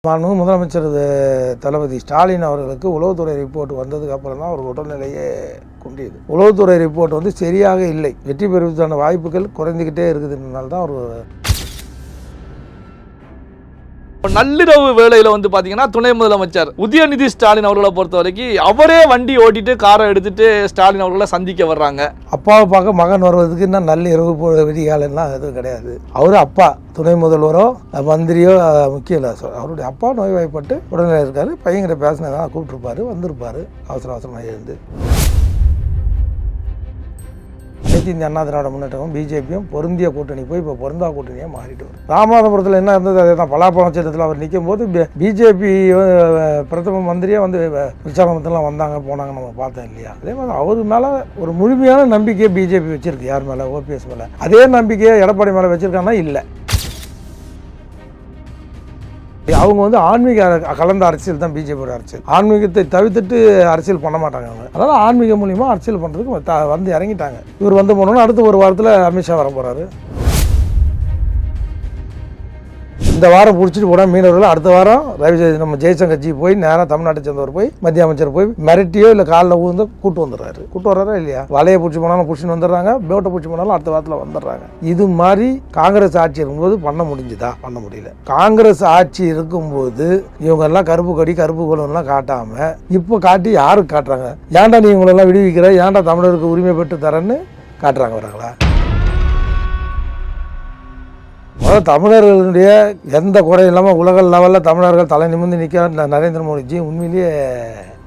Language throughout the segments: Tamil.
முதலமைச்சர் தளபதி ஸ்டாலின் அவர்களுக்கு உளவுத்துறை ரிப்போர்ட் வந்ததுக்கு அப்புறம் தான் அவர் உடல்நிலையே குன்றியது. உளவுத்துறை ரிப்போர்ட் சரியாக இல்லை, வெற்றி பெறுவதற்கான வாய்ப்புகள் குறைந்துகிட்டே இருக்குதுனால தான் அவர் நள்ளிரவு வேளையில பாத்தீங்கன்னா துணை முதலமைச்சர் உதயநிதி ஸ்டாலின் அவர்களை பொறுத்த வரைக்கும் அவரே வண்டி ஓட்டிட்டு காரை எடுத்துட்டு ஸ்டாலின் அவர்களை சந்திக்க வர்றாங்க. அப்பாவை பார்க்க மகன் வருவதுக்கு இன்னும் நள்ளிரவு விடிகாலெல்லாம் எதுவும் கிடையாது. அவரு அப்பா துணை முதல்வரோ மந்திரியோ முக்கியம் இல்லை, அவருடைய அப்பா நோய்வாய்ப்பட்டு உடல்நிலை இருக்காரு. பையன்கிட்ட பேசினதான் கூப்பிட்டுருப்பாரு, வந்திருப்பாரு அவசரமாக எழுந்து. அனைத்து இந்திய அண்ணா திராவிட முன்னேற்றமும் பிஜேபியும் பொருந்திய கூட்டணி போய் இப்போ பொருந்தா கூட்டணியாக மாறிட்டு வரும். ராமநாதபுரத்தில் என்ன இருந்தது அதே தான். பலாப்பழம் சட்டத்தில் அவர் நிற்கும் போது பிஜேபி பிரதம மந்திரியாக பிரச்சாரத்துலாம் வந்தாங்க போனாங்க, நம்ம பார்த்தோம் இல்லையா? அதே மாதிரி அவரு மேலே ஒரு முழுமையான நம்பிக்கையை பிஜேபி வச்சிருக்கு. யார் மேலே? ஓபிஎஸ் மேலே. அதே நம்பிக்கையை எடப்பாடி மேலே வச்சிருக்காங்கன்னா இல்லை. அவங்க ஆன்மீக கலந்த அரசியல் தான் பிஜேபியோட அரசியல். ஆன்மீகத்தை தவிர்த்துட்டு அரசியல் பண்ண மாட்டாங்க அவங்க. அதனால ஆன்மீக மூலியமா அரசியல் பண்றதுக்கு இறங்கிட்டாங்க. இவர் போனோம்னா அடுத்த ஒரு வாரத்தில் அமித்ஷா வர போறாரு. இந்த வாரம் பிடிச்சிட்டு போனால் மீனவர்கள் அடுத்த வாரம் நம்ம ஜெய்சங்கர்ஜி போய் நேராக தமிழ்நாட்டை சேர்ந்தவர் போய் மத்திய அமைச்சர் போய் மிரட்டியோ இல்லை காலில் ஊந்து கூட்டு வர்றாரா இல்லையா? வலையை பிடிச்சி போனாலும் பிடிச்சின்னு வந்துடுறாங்க, பேட்டை பிடிச்சி போனாலும் அடுத்த வாரத்தில் வந்துடுறாங்க. இது மாதிரி காங்கிரஸ் ஆட்சி இருக்கும்போது பண்ண முடிஞ்சுதா? பண்ண முடியல. காங்கிரஸ் ஆட்சி இருக்கும்போது இவங்க எல்லாம் கருப்பு கொடி கருப்பு குளம்லாம் காட்டாம இப்போ காட்டி யாருக்கு காட்டுறாங்க? ஏன்டா நீ இவங்களெல்லாம் விடுவிக்கிற, ஏன்டா தமிழருக்கு உரிமை பெற்று தரேன்னு காட்டுறாங்க வராங்களா? தமிழர்களுடைய எந்த குறையும் இல்லாமல் உலக லெவலில் தமிழர்கள் தலை நிமிர்ந்து நிற்க நரேந்திர மோடிஜி உண்மையிலேயே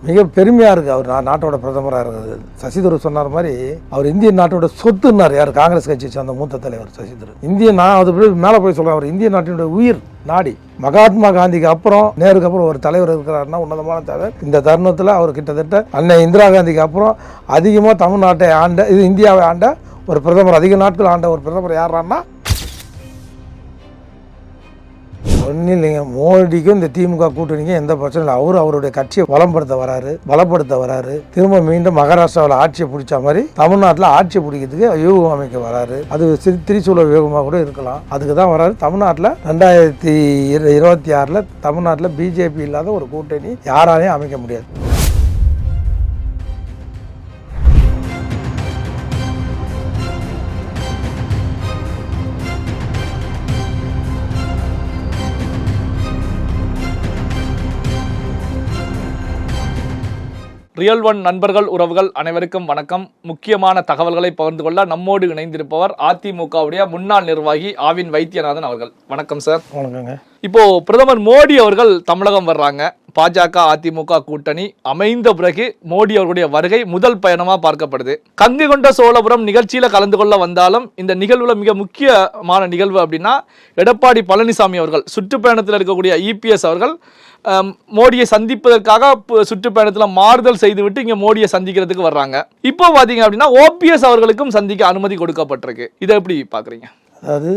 மிக பெருமையாக இருக்குது. அவர் நாட்டோட பிரதமராக இருக்குது. சசிதரூர் சொன்னார் மாதிரி அவர் இந்திய நாட்டோட சொத்துன்னார். யார்? காங்கிரஸ் கட்சியை சேர்ந்த மூத்த தலைவர் சசிதரூர். இந்திய அது மேலே போய் சொல்கிறார், அவர் இந்திய நாட்டினுடைய உயிர் நாடி. மகாத்மா காந்திக்கு அப்புறம் நேருக்கு அப்புறம் ஒரு தலைவர் இருக்கிறாருன்னா உன்னதமான தலைவர். இந்த தருணத்தில் அவர் கிட்டத்தட்ட அன்னை இந்திரா காந்திக்கு அப்புறம் அதிகமாக தமிழ்நாட்டை ஆண்ட, இது இந்தியாவை ஆண்ட ஒரு பிரதமர், அதிக நாட்கள் ஆண்ட ஒரு பிரதமர் யாரான்னா ஒன்றும் இல்லைங்க. மோடிக்கும் இந்த திமுக கூட்டணிக்கும் எந்த பிரச்சனை இல்லை. அவருடைய கட்சியை பலப்படுத்த வராரு. திரும்ப மீண்டும் மகாராஷ்டிராவில் ஆட்சியை பிடிச்ச மாதிரி தமிழ்நாட்டில் ஆட்சியை பிடிக்கிறதுக்கு யூகம் அமைக்க வராரு. அது திரிசூல யூகமாக கூட இருக்கலாம். அதுக்கு தான் வராரு. தமிழ்நாட்டில் 2026 தமிழ்நாட்டில் பிஜேபி இல்லாத ஒரு கூட்டணி யாராலையும் அமைக்க முடியாது. ரியல் ஒன் நண்பர்கள் உறவுகள் அனைவருக்கும் வணக்கம். முக்கியமான தகவல்களை பகிர்ந்து கொள்ள நம்மோடு இணைந்திருப்பவர் அதிமுகவுடைய முன்னாள் நிர்வாகி ஆவின் வைத்தியநாதன் அவர்கள். வணக்கம் சார். வணக்கங்க. இப்போ பிரதமர் மோடி அவர்கள் தமிழகம் வர்றாங்க. பாஜக அதிமுக கூட்டணி அமைந்த பிறகு மோடி அவர்களுடைய வருகை முதல் பயணமா பார்க்கப்படுது. கங்கை கொண்ட சோழபுரம் நிகழ்ச்சியில கலந்து கொள்ள வந்தாலும் இந்த நிகழ்வுல மிக முக்கியமான நிகழ்வு அப்படின்னா எடப்பாடி பழனிசாமி அவர்கள் சுற்றுப்பயணத்தில் இருக்கக்கூடிய இபிஎஸ் அவர்கள் மோடியை சந்திப்பதற்காக சுற்றுப்பயணத்தில் மாறுதல் செய்துவிட்டு இங்க மோடியை சந்திக்கிறதுக்கு வர்றாங்க. இப்போ பாத்தீங்க அப்படின்னா ஓபிஎஸ் அவர்களுக்கும் சந்திக்க அனுமதி கொடுக்கப்பட்டிருக்கு. இதை எப்படி பாக்குறீங்க? அதாவது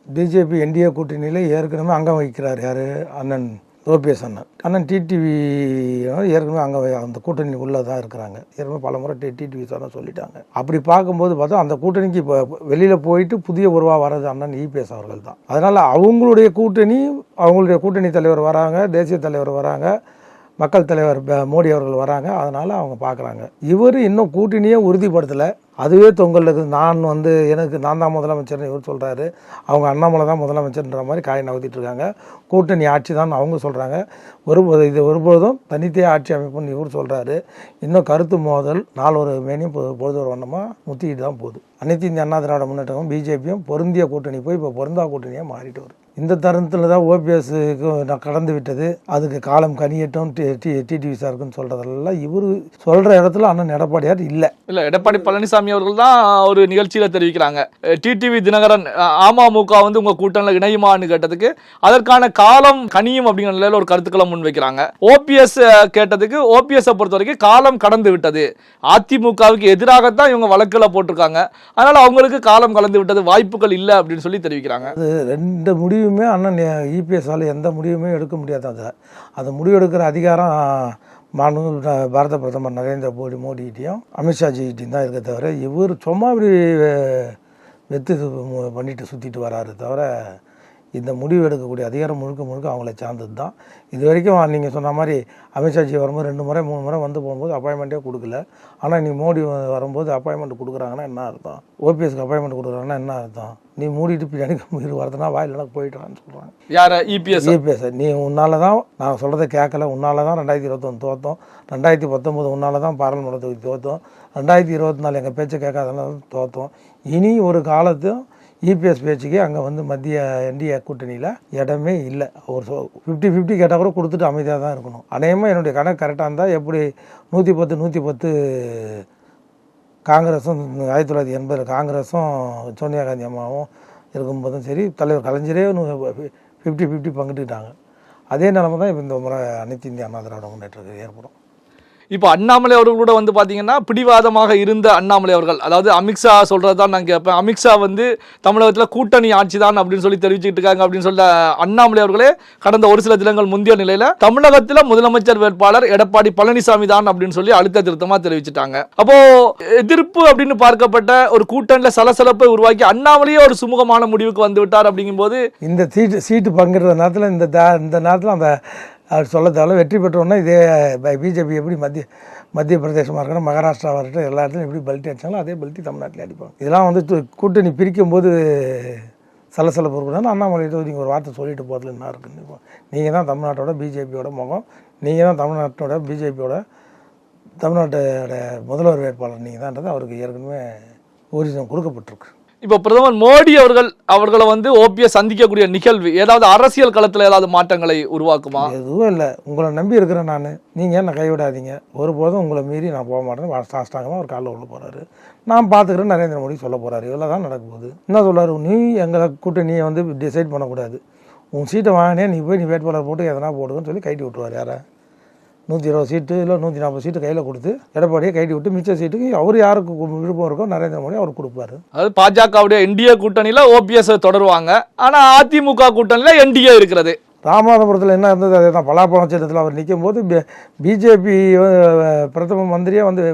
பிஜேபி என்டிஏ கூட்டணியில் ஏற்கனவே அங்கம் வகிக்கிறார் யார்? அண்ணன் ஓபிஎஸ் அண்ணன் டிடிவி ஏற்கனவே அங்கே அந்த கூட்டணி உள்ளதான் இருக்கிறாங்க. ஏற்கனவே பல முறை டிடிவி சார் சொல்லிட்டாங்க. அப்படி பார்க்கும்போது பார்த்தா அந்த கூட்டணிக்கு இப்போ வெளியில் போயிட்டு புதிய உருவாக வர்றது அண்ணன் இபிஎஸ் அவர்கள் தான். அதனால் அவங்களுடைய கூட்டணி தலைவர் வராங்க, தேசிய தலைவர் வராங்க, மக்கள் தலைவர் மோடி அவர்கள் வராங்க. அதனால் அவங்க பார்க்குறாங்க. இவர் இன்னும் கூட்டணியே உறுதிப்படுத்தலை. அதுவே தொங்கலுக்கு நான் தான் முதலமைச்சர்னு இவர் சொல்கிறாரு. அவங்க அண்ணாமலை தான் முதலமைச்சர்ன்ற மாதிரி காய் நகர்த்திட்டு இருக்காங்க. கூட்டணி ஆட்சி தான் அவங்க சொல்கிறாங்க. ஒருபொழுதும் தனித்தே ஆட்சி அமைப்புன்னு இவர் சொல்கிறாரு. இன்னும் கருத்து மோதல் ஒரு மேனியும் பொழுது ஒரு வண்ணமாக முத்திக்கிட்டு தான் போகுது. அனைத்து இந்திய அண்ணா திராவிட முன்னேற்றமும் பிஜேபியும் பொருந்திய கூட்டணி போய் இப்போ பொருந்தா கூட்டணியாக மாறிட்டு வருது. இந்த தருணத்தில் தான் ஓபிஎஸ்க்கு நான் கடந்து விட்டது, அதுக்கு காலம் கனியட்டும் டிடிவி சாருக்குன்னு சொல்கிறதெல்லாம் இவர் சொல்கிற இடத்துல அண்ணன் எடப்பாடியார் இல்லை. எடப்பாடி பழனிசாமி அவர்கள் தான் ஒரு நிகழ்ச்சியில தெரிவிக்கிறாங்க. டிடிவி தினகரன் அமமுக உங்க கூட்டணியில் இணையுமான்னு கேட்டதுக்கு அதற்கான காலம் கனியும் அப்படிங்கிற நிலையில ஒரு கருத்துக்களை முன்வைக்கிறாங்க. ஓபிஎஸ் கேட்டதுக்கு ஓபிஎஸ் பொறுத்த வரைக்கும் காலம் கடந்து விட்டது, அதிமுகவுக்கு எதிராகத்தான் இவங்க வழக்குல போட்டிருக்காங்க, அதனால அவங்களுக்கு காலம் கலந்து விட்டது, வாய்ப்புகள் இல்லை அப்படின்னு சொல்லி தெரிவிக்கிறாங்க. அது ரெண்டு முடிவுமே அண்ணன் இபிஎஸ்ஆல எந்த முடிவுமே எடுக்க முடியாது. அது முடிவெடுக்கிற அதிகாரம் பாரத பிரதமர் நரேந்திர மோடிகிட்டையும் அமித்ஷாஜிகிட்டையும் தான் இருக்க தவிர இவர் சும்மா இப்படி வெத்து பண்ணிட்டு சுற்றிட்டு வராரு தவிர இந்த முடிவு எடுக்கக்கூடிய அதிகாரம் முழுக்க முழுக்க அவங்கள சார்ந்தது தான். இது வரைக்கும் நீங்கள் சொன்ன மாதிரி அமித்ஷாஜி வரும்போது 2 முறை 3 முறை வந்து போகும்போது அப்பாயின்மெண்ட்டே கொடுக்கல. ஆனால் நீ மோடி வரும்போது அப்பாயின்மெண்ட் கொடுக்குறாங்கன்னா என்ன அர்த்தம்? ஓபிஎஸ்க்கு அப்பாயின்மெண்ட் கொடுக்குறாங்கன்னா என்ன அர்த்தம்? நீ மூடிட்டு பின்னாடி வரதுனா வா இல்லைனா போயிட்டான்னு சொல்கிறாங்க. யார்? இபிஎஸ். நீ உன்னால தான் நான் சொல்கிறத கேட்கல, உன்னால தான் 2021 தோற்றோம், 2019 உன்னால தான் பாராளுமன்ற தொகுதி தோற்றோம், 2024 எங்கள் பேச்சை கேட்காதனால தோற்றோம். இனி ஒரு காலத்தும் இபிஎஸ் பேச்சுக்கே அங்கே வந்து மத்திய என்டிஏ கூட்டணியில் இடமே இல்லை. ஒரு 50-50 கேட்டால் கூட கொடுத்துட்டு அமைதியாக தான் இருக்கணும். அநேகமாக என்னுடைய கணக்கு கரெக்டாக இருந்தால் எப்படி 110 காங்கிரஸும் 1980 காங்கிரஸும் சோனியா காந்தி அம்மாவும் இருக்கும்போதும் சரி, தலைவர் கலைஞரே 50-50 பங்கிட்டுக்கிட்டாங்க. அதே நிலைமை தான் இப்போ இந்த முறை அனைத்து இந்திய அண்ணா திராவிட முன்னேற்றத்துக்கு ஏற்படும். இப்போ அண்ணாமலை அவர்கள் கூட வந்து பார்த்தீங்கன்னா பிடிவாதமாக இருந்த அண்ணாமலை அவர்கள், அதாவது அமித்ஷா சொல்கிறது தான் நான் கேட்பேன், அமித்ஷா வந்து தமிழகத்தில் கூட்டணி ஆட்சி தான் அப்படின்னு சொல்லி தெரிவிச்சுட்டு இருக்காங்க அப்படின்னு சொல்ல அண்ணாமலை அவர்களே கடந்த ஒரு சில தினங்கள் முந்தைய நிலையில் தமிழகத்தில் முதலமைச்சர் வேட்பாளர் எடப்பாடி பழனிசாமி தான் அப்படின்னு சொல்லி அழுத்த திருத்தமாக தெரிவிச்சிட்டாங்க. அப்போ எதிர்ப்பு அப்படின்னு பார்க்கப்பட்ட ஒரு கூட்டணியில் சலசலப்பை உருவாக்கி அண்ணாமலையே ஒரு சுமூகமான முடிவுக்கு வந்து விட்டார். அப்படிங்கும்போது இந்த சீட்டு பங்கிற நேரத்தில் இந்த நேரத்தில் அந்த அவர் சொல்ல தேவை, வெற்றி பெற்றோன்னா இதே பிஜேபி எப்படி மத்திய பிரதேசமாக இருக்கட்டும், மகாராஷ்டிராவாக இருக்கட்டும், எல்லா இடத்துலையும் எப்படி பல்ட்டி அடித்தாங்களோ அதே பல்ட்டி தமிழ்நாட்டில் அடிப்பாங்க. இதெல்லாம் வந்து கூட்டணி பிரிக்கும் போது சலசலப்பு இருக்கணும்னு அண்ணாமலையிட்ட நீங்கள் ஒரு வார்த்தை சொல்லிட்டு போகிறதுல என்ன இருக்குன்னு. நீங்கள் தான் தமிழ்நாட்டோட பிஜேபியோட முகம், நீங்கள் தான் தமிழ்நாட்டோட பிஜேபியோட தமிழ்நாட்டோட முதல்வர் வேட்பாளர் நீங்கள் தான்ன்றது அவருக்கு ஏற்கனவே ஊரிசம் கொடுக்கப்பட்டிருக்கு. இப்போ பிரதமர் மோடி அவர்களை வந்து ஓபிஎஸ் சந்திக்கக்கூடிய நிகழ்வு ஏதாவது அரசியல் களத்தில் ஏதாவது மாற்றங்களை உருவாக்குமா? எதுவும் இல்லை, உங்களை நம்பி இருக்கிறேன் நான், நீங்கள் என்ன கைவிடாதீங்க, ஒருபோதும் உங்களை மீறி நான் போக மாட்டேன்னு சாஷ்டாங்கமாக ஒரு காலில் உள்ள போகிறாரு. நான் பார்த்துக்கிறேன் நரேந்திர மோடி சொல்ல போகிறாரு. இவ்வளோ தான் நடக்க போகுது. என்ன சொல்கிறாரு, நீ எங்களை கூட்டணியை வந்து டிசைட் பண்ணக்கூடாது, உன் சீட்டை வாங்கினே நீ போய் நீ வேட்பாளர் போட்டு எதனா போடுங்கன்னு சொல்லி கைட்டி விட்டுருவார். யாரை? 120 சீட்டு இல்லை 140 சீட்டு கையில் கொடுத்து எடப்பாடியை கைட்டி விட்டு மிச்ச சீட்டுக்கு அவர் யாருக்கு விருப்பம் இருக்கோ நரேந்திர மோடி அவர் கொடுப்பாரு. அதாவது பாஜகவுடைய என்டிஏ கூட்டணியில் ஓபிஎஸ் தொடருவாங்க, ஆனால் அதிமுக கூட்டணியில் என்டிஏ இருக்கிறது. ராமநாதபுரத்தில் என்ன இருந்தது அதே தான். பலாப்பழம் சட்டத்தில் அவர் நிற்கும் போது பிஜேபி பிரதம மந்திரியே வந்து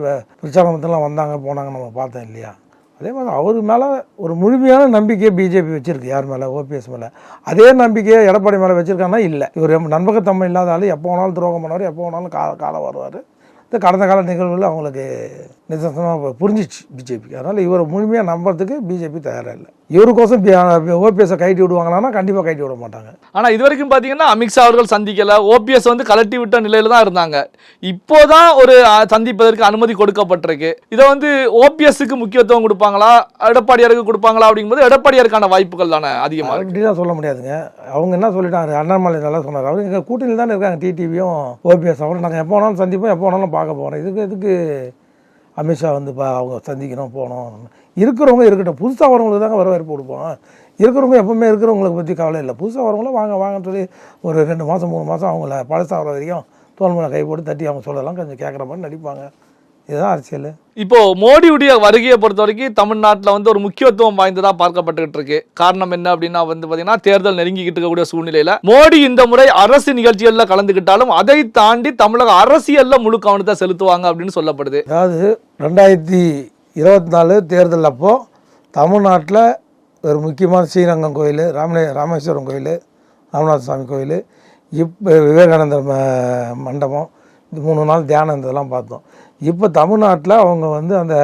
பிரச்சாரத்துலாம் வந்தாங்க போனாங்க, நம்ம பார்த்தோம் இல்லையா? அதே மாதிரி அவர் மேலே ஒரு முழுமையான நம்பிக்கையை பிஜேபி வச்சுருக்கு. யார் மேலே? ஓபிஎஸ் மேலே. அதே நம்பிக்கையை எடப்பாடி மேலே வச்சுருக்காங்கன்னா இல்லை. இவர் நண்பகத்தன்மை இல்லாத ஆள், எப்போ வேணாலும் துரோகம் பண்ணுவார், எப்போ வேணாலும் காலம் வருவார். இந்த கடந்த கால நிகழ்வுகள் அவங்களுக்கு நிதர்சனமாக புரிஞ்சிச்சு பிஜேபிக்கு. அதனால் இவரை முழுமையாக நம்புறதுக்கு பிஜேபி தயாராக இல்லை. இவருக்கோசம் ஓபிஎஸை கைட்டி விடுவாங்களான்னா கண்டிப்பாக கைட்டி விட மாட்டாங்க. ஆனால் இது வரைக்கும் பார்த்தீங்கன்னா அமித்ஷா அவர்கள் சந்திக்கலை, ஓபிஎஸ் வந்து கலட்டி விட்ட நிலையில் தான் இருந்தாங்க. இப்போதான் ஒரு சந்திப்பதற்கு அனுமதி கொடுக்கப்பட்டிருக்கு. இதை வந்து ஓபிஎஸ்க்கு முக்கியத்துவம் கொடுப்பாங்களா எடப்பாடியாருக்கு கொடுப்பாங்களா அப்படிங்கும்போது எடப்பாடியாருக்கான வாய்ப்புகள் தானே அதிகமாக. அப்படிலாம் சொல்ல முடியாதுங்க. அவங்க என்ன சொல்லிட்டாங்க, அண்ணாமலை நல்லா சொன்னார், அவர் எங்கள் கூட்டணியில் தானே இருக்காங்க டிடிவியும் ஓபிஎஸ். அவரும் நாங்கள் எப்போ வேணாலும் சந்திப்போம், எப்போ வேணாலும் பார்க்க போகிறோம். எதுக்கு அமித்ஷா வந்து அவங்க சந்திக்கணும் போகணும்? இருக்கிறவங்க இருக்கட்டும், புதுசாக வரவங்களுக்கு தாங்க வரவேற்பு கொடுப்போம். இருக்கிறவங்க எப்பவுமே இருக்கிறவங்களுக்கு பற்றி கவலை இல்லை. புதுசாக வரவங்களும் வாங்கன்னு சொல்லி ஒரு 2 மாதம் 3 மாதம் அவங்கள பழசாக வர வரைக்கும் தோல் மேலே கை போட்டு தட்டி அவங்க சொல்லலாம், கொஞ்சம் கேட்குற மாதிரி நடிப்பாங்க. இதுதான் அரசியல். இப்போ மோடியுடைய வருகையை பொறுத்த வரைக்கும் தமிழ்நாட்டில் வந்து ஒரு முக்கியத்துவம் வாய்ந்ததாக பார்க்கப்பட்டுக்கிட்டு இருக்கு. காரணம் என்ன அப்படின்னா வந்து பார்த்தீங்கன்னா தேர்தல் நெருங்கிக்கிட்டு இருக்கக்கூடிய சூழ்நிலையில் மோடி இந்த முறை அரசு நிகழ்ச்சிகளில் கலந்துக்கிட்டாலும் அதை தாண்டி தமிழக அரசியலில் முழு கவனத்தை செலுத்துவாங்க அப்படின்னு சொல்லப்படுது. அதாவது 2024 தேர்தல் அப்போ தமிழ்நாட்டில் ஒரு முக்கியமான ஸ்ரீரங்கம் கோயில், ராமேஸ்வரம் கோயில், ராமநாத சுவாமி கோயில், இப்போ விவேகானந்தர் மண்டபம், இது 3 நாள் தியானம் இதெல்லாம் பார்த்தோம். இப்போ தமிழ்நாட்டில் அவங்க வந்து அந்த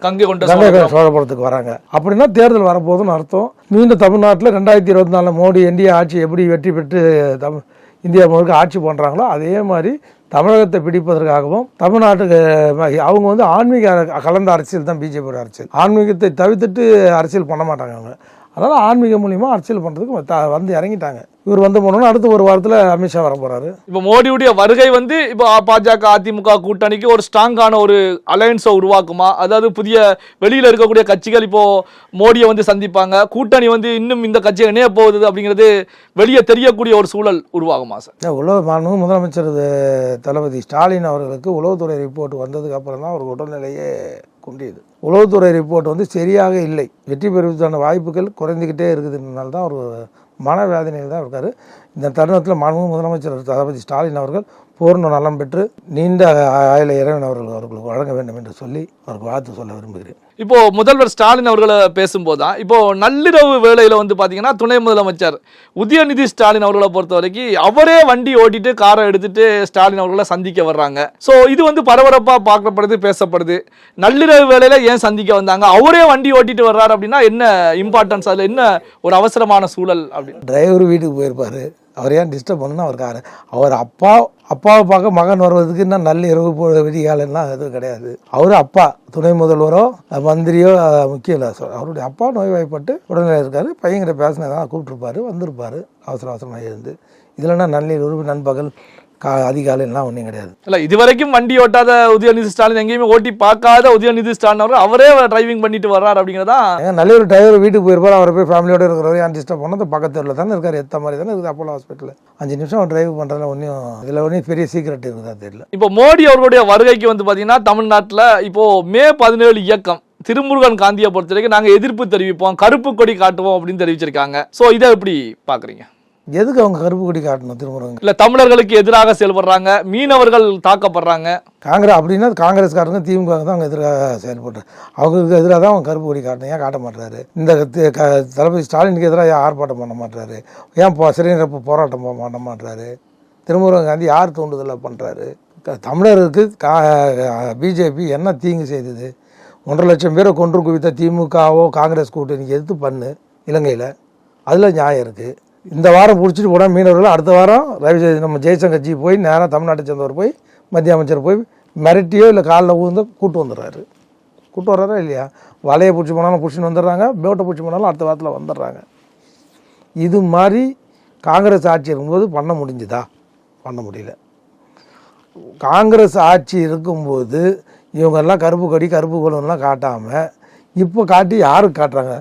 கங்கை கொண்ட சோழபுரத்துக்கு வராங்க. அப்படின்னா தேர்தல் வரப்போகுதுன்னு அர்த்தம். மீண்டும் தமிழ்நாட்டில் 2024 மோடி என்டிஏ ஆட்சி எப்படி வெற்றி பெற்று இந்தியா முழுக்க ஆட்சி பண்ணுறாங்களோ அதே மாதிரி தமிழகத்தை பிடிப்பதற்காகவும் தமிழ்நாட்டுக்கு அவங்க வந்து ஆன்மீக கலந்த அரசியல் தான் பிஜேபியோட அரசியல். ஆன்மீகத்தை தவிர்த்துட்டு அரசியல் பண்ண மாட்டாங்க அவங்க. அதனால் ஆன்மீக மூலியமாக அரசியல் பண்ணுறதுக்கு வந்து இறங்கிட்டாங்க. இவர் வந்து போனோன்னா அடுத்த ஒரு வாரத்தில் அமித்ஷா வர போகிறாரு. இப்போ மோடியுடைய வருகை வந்து இப்போ பாஜக அதிமுக கூட்டணிக்கு ஒரு ஸ்ட்ராங்கான ஒரு அலையன்ஸை உருவாக்குமா? அதாவது புதிய வெளியில் இருக்கக்கூடிய கட்சிகள் இப்போ மோடியை வந்து சந்திப்பாங்க, கூட்டணி வந்து இன்னும் இந்த கட்சியை இணைய போகுது அப்படிங்கிறது வெளியே தெரியக்கூடிய ஒரு சூழல் உருவாகுமா சார்? முதலமைச்சர் தளபதி ஸ்டாலின் அவர்களுக்கு உளவுத்துறை ரிப்போர்ட் வந்ததுக்கு அப்புறம் தான் ஒரு உடல்நிலையே குன்றியது. உளவுத்துறை ரிப்போர்ட் வந்து சரியாக இல்லை, வெற்றி பெறுவதற்கான வாய்ப்புகள் குறைந்துக்கிட்டே இருக்குதுனால தான் ஒரு மனவேதனையில் தான் இருக்கார். இந்த தருணத்தில் முதலமைச்சர் தளபதி ஸ்டாலின் அவர்கள் பூர்ண நலம் பெற்று நீண்ட ஆயுள இறைவன் அவர்களுக்கு வழங்க வேண்டும் என்று சொல்லி அவருக்கு வாழ்த்து சொல்ல விரும்புகிறேன். இப்போ முதல்வர் ஸ்டாலின் அவர்களை பேசும்போது தான் இப்போ நள்ளிரவு வேளையில வந்து பாத்தீங்கன்னா துணை முதலமைச்சர் உதயநிதி ஸ்டாலின் அவர்களை பொறுத்த வரைக்கும் அவரே வண்டி ஓட்டிட்டு காரை எடுத்துட்டு ஸ்டாலின் அவர்களை சந்திக்க வர்றாங்க. ஸோ இது வந்து பரபரப்பா பார்க்கப்படுது, பேசப்படுது. நள்ளிரவு வேளையில ஏன் சந்திக்க வந்தாங்க, அவரே வண்டி ஓட்டிட்டு வர்றாரு அப்படின்னா என்ன இம்பார்ட்டன்ஸ், அதுல என்ன ஒரு அவசரமான சூழல் அப்படின்னு? டிரைவர் வீட்டுக்கு போயிருப்பாரு, அவர் ஏன் டிஸ்டர்ப் பண்ணணும்? அவருக்காரு அவர் அப்பாவை பார்க்க மகன் வருவதுக்கு இன்னும் நல்ல இரவு விடிகாலெல்லாம் எதுவும் கிடையாது. அவர் அப்பா துணை முதல்வரோ மந்திரியோ முக்கியம் இல்லை, அவருடைய அப்பா நோய்வாய்ப்பட்டு உடல்நிலை இருக்காரு. பையன்கிட்ட பேசினதான் கூப்பிட்டுருப்பாரு, வந்திருப்பாரு அவசரமாக இருந்து. இதுலன்னா நள்ளிரவு நண்பகல் அதிகாலைலாம் ஒன்றும் கிடையாது. இல்லை, இதுவரைக்கும் வண்டி ஓட்டாத உதயநிதி ஸ்டாலின், எங்கேயுமே ஓட்டி பார்க்காத உதயநிதி ஸ்டாலின் அவர் அவரே டிரைவிங் பண்ணிட்டு வர்றாரு அப்படிங்கிறதா. நல்ல ஒரு டிரைவர் வீட்டுக்கு போயிருப்பார், அவரை போய் ஃபேமிலியோட இருக்கிறவர் ஏன் டிஸ்டர்ப் பண்ணது? பக்கத்தில் தானே இருக்கார், எத்த மாதிரி தானே இருக்குது அப்போலோ ஹாஸ்பிட்டலில். 5 நிமிஷம் அவர் டிரைவ் பண்ணுறதுல ஒன்றும் இதில் ஒன்றும் பெரிய சீக்கிரட் இருக்குதா தெரியல. இப்போ மோடி அவர்களுடைய வருகைக்கு வந்து பார்த்தீங்கன்னா தமிழ்நாட்டில் இப்போ மே 17 இயக்கம் திருமுருகன் காந்தியை பொறுத்த வரைக்கும் நாங்கள் எதிர்ப்பு தெரிவிப்போம், கருப்பு கொடி காட்டுவோம் அப்படின்னு தெரிவிச்சிருக்காங்க. ஸோ இதை எப்படி பார்க்குறீங்க? எதுக்கு அவங்க கருப்பு கொடி காட்டணும் திருமுருகன்? இல்லை, தமிழர்களுக்கு எதிராக செயல்படுறாங்க, மீனவர்கள் தாக்கப்படுறாங்க. காங்கிரஸ் அப்படின்னா காங்கிரஸ்காரங்க திமுக தான் அவங்க எதிராக செயல்படுறாங்க. அவங்களுக்கு எதிராக தான் அவங்க கருப்பு கொடி காட்டணும். ஏன் காட்ட மாட்டாரு? இந்த தளபதி ஸ்டாலினுக்கு எதிராக ஏன் ஆர்ப்பாட்டம் பண்ண மாட்டாரு? ஏன் சிறைநிரப்பு போராட்டம் பண்ண மாட்டாரு? திருமுருகன் காந்தி யார் தூண்டுதலாக பண்ணுறாரு? தமிழருக்கு பிஜேபி என்ன தீங்கு செய்தது? 1.5 லட்சம் பேரை கொன்று குவித்த திமுகவோ காங்கிரஸ் கூட்டணிக்கு எதிர்த்து பண்ணு இலங்கையில், அதில் நியாயம் இருக்குது. இந்த வாரம் பிடிச்சிட்டு போனால் மீனவர்கள் அடுத்த வாரம் நம்ம ஜெய்சங்கர்ஜி போய் நேராக தமிழ்நாட்டை சேர்ந்தவர் போய் மத்திய அமைச்சர் போய் மிரட்டியோ இல்லை காலில் ஊர்ந்து கூட்டு வந்துடுறாரு. கூட்டு வர்றாரா இல்லையா? வலையை பிடிச்சி போனாலும் பிடிச்சின்னு வந்துடுறாங்க, பேட்டை பிடிச்சி போனாலும் அடுத்த வாரத்தில் வந்துடுறாங்க. இது மாதிரி காங்கிரஸ் ஆட்சி இருக்கும்போது பண்ண முடிஞ்சுதா? பண்ண முடியல. காங்கிரஸ் ஆட்சி இருக்கும்போது இவங்கெல்லாம் கருப்பு கொடி கருப்பு கொலம்லாம் காட்டாமல் இப்போ காட்டி யாருக்கு காட்டுறாங்க?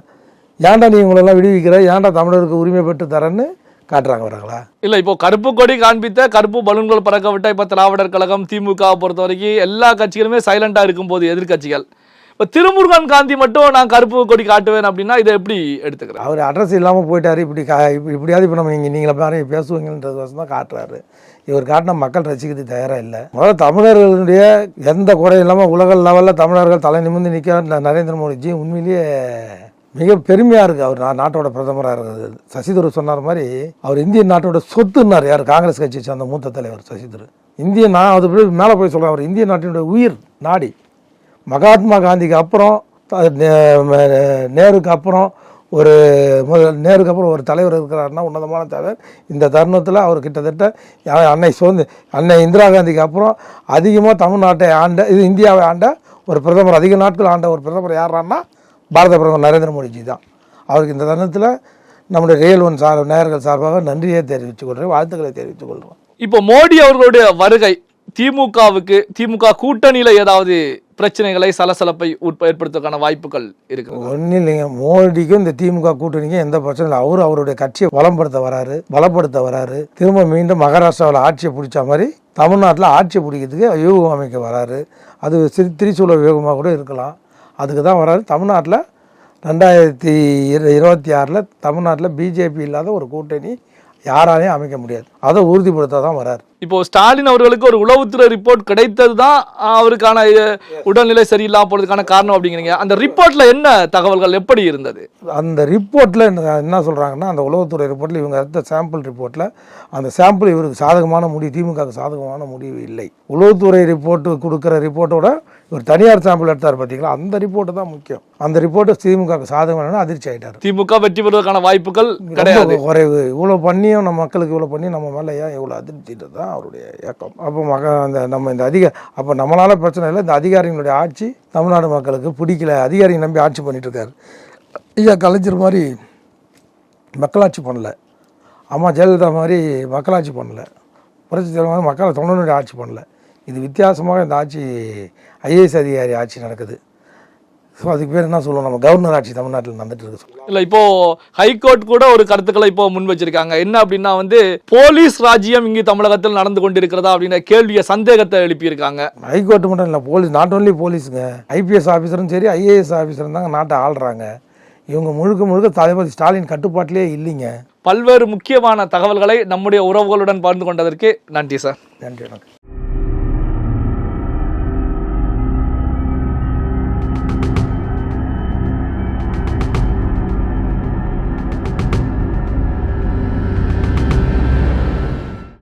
ஏன்டா நீ இவங்களெல்லாம் விடுவிக்கிற, ஏன்டா தமிழருக்கு உரிமை பெற்று தரேன்னு காட்டுறாங்க வராங்களா? இல்லை, இப்போ கருப்பு கொடி காண்பித்த கருப்பு பலூன்கள் பறக்க விட்ட இப்போ திராவிடர் கழகம் திமுகவை பொறுத்த வரைக்கும் எல்லா கட்சிகளுமே சைலண்டாக இருக்கும்போது எதிர்கட்சிகள், இப்போ திருமுருகன் காந்தி மட்டும் நான் கருப்பு கொடி காட்டுவேன் அப்படின்னா இதை எப்படி எடுத்துக்கிறேன்? அவர் அட்ரஸ் இல்லாமல் போயிட்டாரு. இப்படியாவது இப்போ நம்ம நீங்களை பாரு பேசுவீங்கன்றது வருஷம் தான் காட்டுறாரு. இவர் காட்டின மக்கள் ரசிக்கிறதுக்கு தயாராக இல்லை. முதல்ல தமிழர்களுடைய எந்த குறை இல்லாமல் உலக லெவலில் தமிழர்கள் தலை நிமிர்ந்து நிற்க நரேந்திர மோடிஜி உண்மையிலேயே மிக பெருமையாக இருக்குது. அவர் நாட்டோட பிரதமராக இருக்கிறது. சசிதரூர் சொன்னார் மாதிரி அவர் இந்திய நாட்டோட சொத்துன்னார். யார்? காங்கிரஸ் கட்சியை சேர்ந்த மூத்த தலைவர் சசிதரூர். இந்திய அது மேலே போய் சொல்கிறேன், அவர் இந்திய நாட்டினுடைய உயிர் நாடி. மகாத்மா காந்திக்கு அப்புறம் நேருக்கு அப்புறம் ஒரு தலைவர் இருக்கிறாருன்னா உன்னதமான தலைவர். இந்த தருணத்தில் அவர் கிட்டத்தட்ட அன்னை இந்திரா காந்திக்கு அப்புறம் அதிகமாக தமிழ்நாட்டை இந்தியாவை ஆண்ட ஒரு பிரதமர், அதிக நாட்கள் ஆண்ட ஒரு பிரதமர் யாரான்னா பாரத பிரதமர் நரேந்திர மோடிஜி தான். அவருக்கு இந்த தருணத்தில் நம்முடைய ரியல் ஒன் நேயர்கள் சார்பாக நன்றியை தெரிவித்துக் கொள்கிறேன், வாழ்த்துக்களை தெரிவித்துக் கொள்கிறோம். இப்போ மோடி அவர்களுடைய வருகை திமுக கூட்டணியில் ஏதாவது பிரச்சனைகளை சலசலப்பை ஏற்படுத்துவதற்கான வாய்ப்புகள் இருக்கு? ஒன்றும் இல்லைங்க, மோடிக்கும் இந்த திமுக கூட்டணிக்கும் எந்த பிரச்சனையும் இல்லை. அவருடைய கட்சியை பலப்படுத்த வராரு. திரும்ப மீண்டும் மகாராஷ்டிராவில் ஆட்சியை பிடிச்ச மாதிரி தமிழ்நாட்டில் ஆட்சியை பிடிக்கிறதுக்கு யூகம் அமைக்க வராரு. அது திரிசூல யூகமாக கூட இருக்கலாம். அதுக்கு தான் வராரு. தமிழ்நாட்டில் 2026 தமிழ்நாட்டில் பிஜேபி இல்லாத ஒரு கூட்டணி யாராலையும் அமைக்க முடியாது. அதை உறுதிப்படுத்த தான் வராரு. இப்போ ஸ்டாலின் அவர்களுக்கு ஒரு உளவுத்துறை ரிப்போர்ட் கிடைத்தது தான் அவருக்கான உடல்நிலை சரியில்லாம போறதுக்கான காரணம் அப்படிங்கிறீங்க. அந்த ரிப்போர்ட்ல என்ன தகவல்கள் எப்படி இருந்தது? அந்த ரிப்போர்ட்ல என்ன சொல்றாங்கன்னா, அந்த உளவுத்துறை ரிப்போர்ட்ல இவங்க எடுத்த சாம்பிள் ரிப்போர்ட்ல அந்த சாம்பிள் இவருக்கு சாதகமான முடிவு, திமுகவுக்கு சாதகமான முடிவு இல்லை. உளவுத்துறை ரிப்போர்ட் கொடுக்குற ரிப்போர்ட்டோட ஒரு தனியார் சாம்பிள் எடுத்தார் பார்த்தீங்களா, அந்த ரிப்போர்ட் தான் முக்கியம். அந்த ரிப்போர்ட்டு திமுகவுக்கு சாதகமான அதிர்ச்சி ஆயிட்டார். திமுக வெற்றி பெறுவதற்கான வாய்ப்புகள் கிடையாது, குறைவு. இவ்வளோ பண்ணியும் நம்ம மக்களுக்கு இவ்வளோ பண்ணி நம்ம மேலே ஏன் இவ்வளோ அதிர்ச்சிட்டு தான் அவருடைய இயக்கம். அப்போ நம்மளால பிரச்சனை இல்லை. இந்த அதிகாரிகளுடைய ஆட்சி தமிழ்நாடு மக்களுக்கு பிடிக்கல. அதிகாரியை நம்பி ஆட்சி பண்ணிட்டு இருக்காரு. ஐயா கலைஞர் மாதிரி மக்களாட்சி பண்ணல, அம்மா ஜெயலலிதா மாதிரி மக்களாட்சி பண்ணல, புரட்சி தலைவர் மாதிரி மக்களை தொண்டனுடைய ஆட்சி பண்ணல. இது வித்தியாசமாக இந்த ஆட்சி ஐஏஎஸ் அதிகாரி ஆட்சி நடக்குது. ஸோ அதுக்கு பேர் என்ன சொல்லுவோம், நம்ம கவர்னர் ஆட்சி தமிழ்நாட்டில் நடந்துட்டு இருக்கு சொல்லுவோம். இல்லை, இப்போ ஹைகோர்ட் கூட ஒரு கருத்துக்களை இப்போ முன் வச்சிருக்காங்க. என்ன அப்படின்னா போலீஸ் ராஜ்யம் இங்கு தமிழகத்தில் நடந்து கொண்டிருக்கிறதா அப்படின்ற கேள்வியை, சந்தேகத்தை எழுப்பியிருக்காங்க. ஹைகோர்ட் மட்டும் இல்லை, போலீஸ், நாட் ஓன்லி போலீஸுங்க, ஐபிஎஸ் ஆஃபீஸரும் சரி ஐஏஎஸ் ஆஃபீஸரும் தாங்க நாட்டை ஆள்றாங்க. இவங்க முழுக்க தளபதி ஸ்டாலின் கட்டுப்பாட்டிலே இல்லைங்க. பல்வேறு முக்கியமான தகவல்களை நம்முடைய உறவுகளுடன் பகிர்ந்து கொண்டதற்கு நன்றி சார். நன்றி, வணக்கம்.